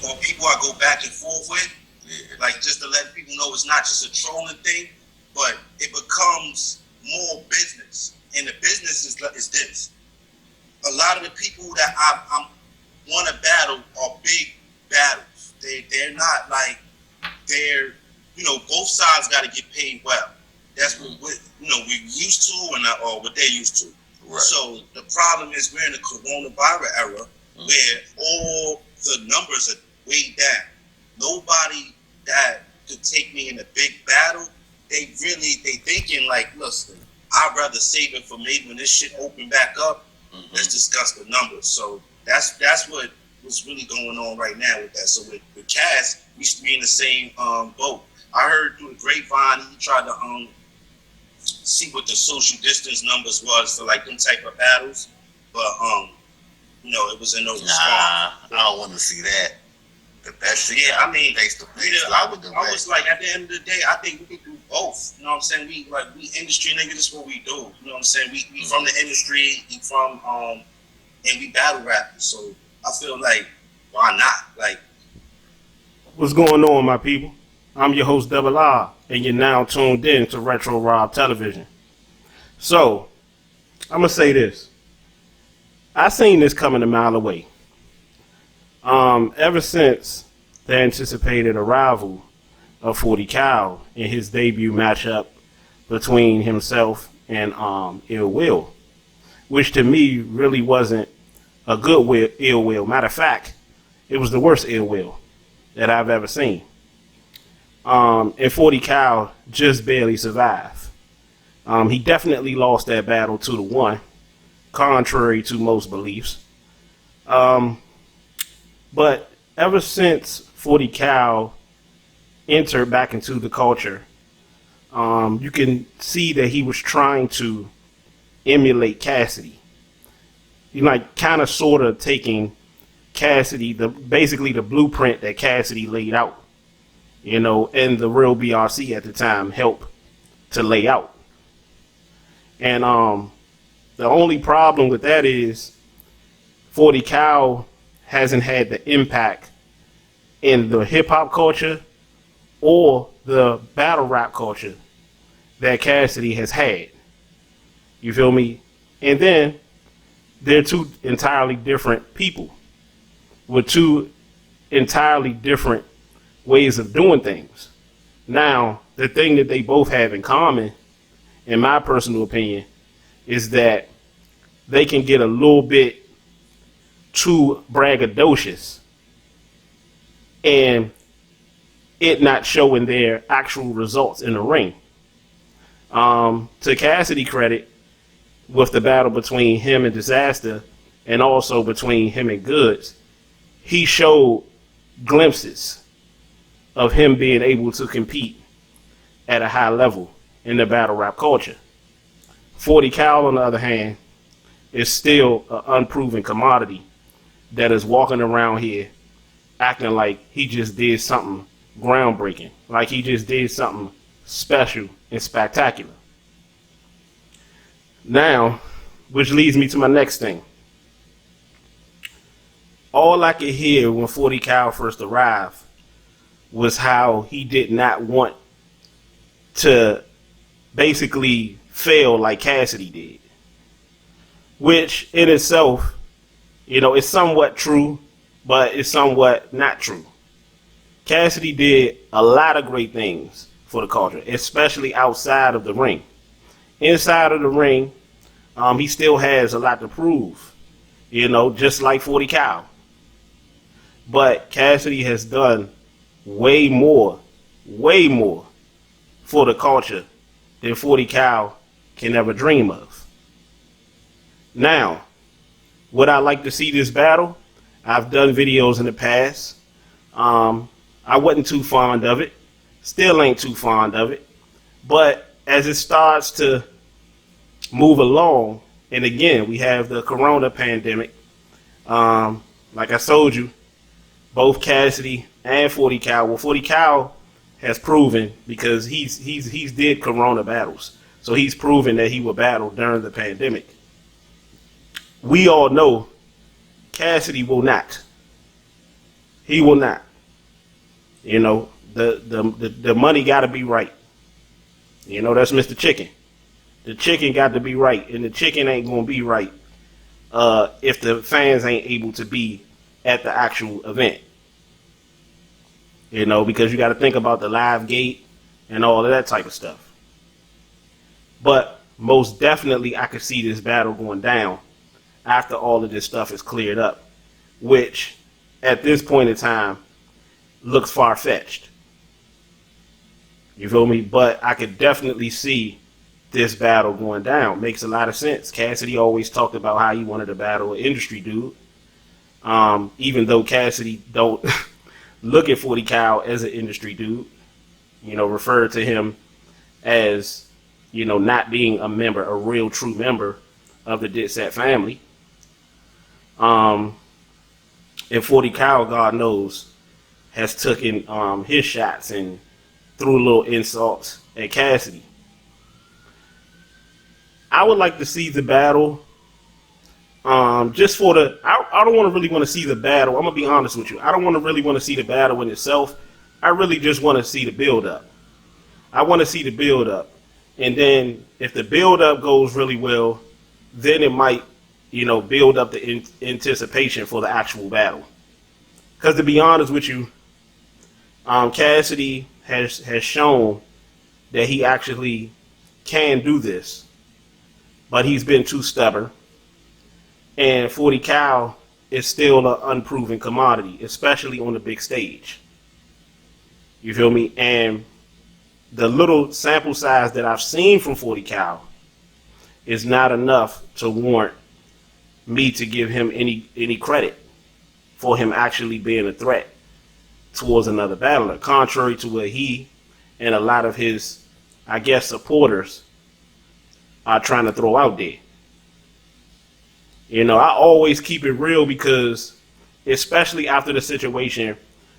or people I go back and forth with. Yeah. Like just to let people know it's not just a trolling thing, but it becomes more business. And the business is this. A lot of the people that I want to battle are big battles. They're not like they're, both sides got to get paid well. That's what we're used to, or what they're used to. Right. So the problem is we're in the coronavirus era where all the numbers are way down. Nobody that could take me in a big battle, they thinking like, listen, I'd rather save it for maybe when this shit open back up. Let's discuss the numbers. So that's what was really going on right now with that. So with Cass, we used to be in the same boat. I heard through the grapevine he tried to see what the social distance numbers was for like them type of battles, but it was in no response. I don't want to see that. That shit. Yeah, I mean, face to face. I was like, at the end of the day, I think we can do both. You know what I'm saying? We industry niggas. This is what we do. You know what I'm saying? We from the industry. We from and we battle rappers. So I feel like why not? Like, what's going on, my people? I'm your host, Double R, and you're now tuned in to Retro Rob Television. So, I'm going to say this. I seen this coming a mile away. Ever since the anticipated arrival of 40 Cal in his debut matchup between himself and Ill Will, which to me really wasn't a good Ill Will. Matter of fact, it was the worst Ill Will that I've ever seen. And 40 Cal just barely survived. He definitely lost that battle 2-1, contrary to most beliefs. But ever since 40 Cal entered back into the culture, you can see that he was trying to emulate Cassidy. He kind of sort of taking Cassidy, basically the blueprint that Cassidy laid out. And the real BRC at the time helped to lay out. And the only problem with that is 40 Cal hasn't had the impact in the hip-hop culture or the battle rap culture that Cassidy has had. You feel me? And then they're two entirely different people with two entirely different ways of doing things. Now, the thing that they both have in common, in my personal opinion, is that they can get a little bit too braggadocious and it not showing their actual results in the ring. To Cassidy credit, with the battle between him and Disaster and also between him and Goods, he showed glimpses of him being able to compete at a high level in the battle rap culture. 40 Cal, on the other hand, is still an unproven commodity that is walking around here acting like he just did something groundbreaking, like he just did something special and spectacular. Now, which leads me to my next thing. All I could hear when 40 Cal first arrived was how he did not want to basically fail like Cassidy did. Which in itself, is somewhat true, but it's somewhat not true. Cassidy did a lot of great things for the culture, especially outside of the ring. Inside of the ring, he still has a lot to prove, just like 40 Cal. But Cassidy has done way more for the culture than 40 Cal can ever dream of. Now, would I like to see this battle? I've done videos in the past. I wasn't too fond of it. Still ain't too fond of it. But as it starts to move along, and again, we have the corona pandemic. Like I told you, both Cassidy and 40 Cal. Well, 40 Cal has proven, because he's did corona battles, so he's proven that he will battle during the pandemic. We all know Cassidy will not. He will not. You know, the money got to be right. You know, that's Mr. Chicken. The chicken got to be right, and the chicken ain't gonna be right if the fans ain't able to be at the actual event. You know, because you got to think about the live gate and all of that type of stuff. But most definitely, I could see this battle going down after all of this stuff is cleared up, which at this point in time looks far-fetched. You feel me? But I could definitely see this battle going down. Makes a lot of sense. Cassidy always talked about how he wanted to battle an industry dude. Even though Cassidy don't look at 40 Cal as an industry dude, you know, refer to him as, you know, not being a member, a real true member of the Dipset family. And 40 Cal, God knows, has taken his shots and threw little insults at Cassidy. I would like to see the battle. Just for the, I don't really want to see the battle. I'm gonna be honest with you. I don't really want to see the battle in itself. I really just want to see the build up. I want to see the build up, and then if the build up goes really well, then it might, you know, build up the anticipation for the actual battle. Because to be honest with you, Cassidy has shown that he actually can do this, but he's been too stubborn. And 40 Cal is still an unproven commodity, especially on the big stage. You feel me? And the little sample size that I've seen from 40 Cal is not enough to warrant me to give him any credit for him actually being a threat towards another battler, contrary to what he and a lot of his, I guess, supporters are trying to throw out there. You know, I always keep it real because, especially after the situation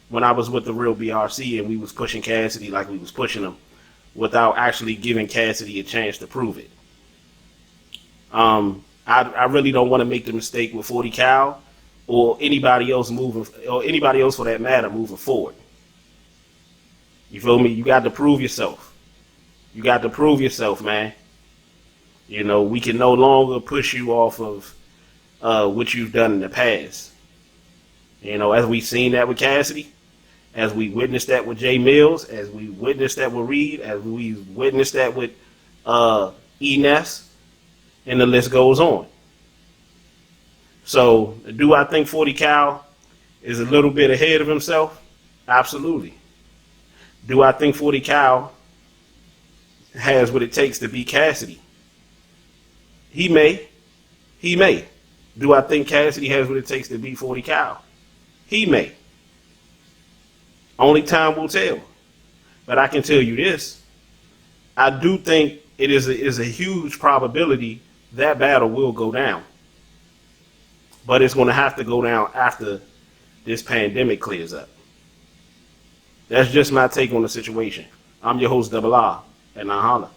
when I was with the real BRC and we was pushing Cassidy like we was pushing him without actually giving Cassidy a chance to prove it. I really don't want to make the mistake with 40 Cal or anybody else or anybody else for that matter moving forward. You feel me? You got to prove yourself. You got to prove yourself, man. You know, we can no longer push you off of what you've done in the past. You know, as we've seen that with Cassidy, as we witnessed that with Jay Mills, as we witnessed that with Reed, as we witnessed that with Enes, and the list goes on. So, do I think 40 Cal is a little bit ahead of himself? Absolutely. Do I think 40 Cal has what it takes to beat Cassidy? He may. He may. Do I think Cassidy has what it takes to beat 40 Cal? He may. Only time will tell. But I can tell you this. I do think it is a huge probability that battle will go down. But it's going to have to go down after this pandemic clears up. That's just my take on the situation. I'm your host, Double R, and I holla.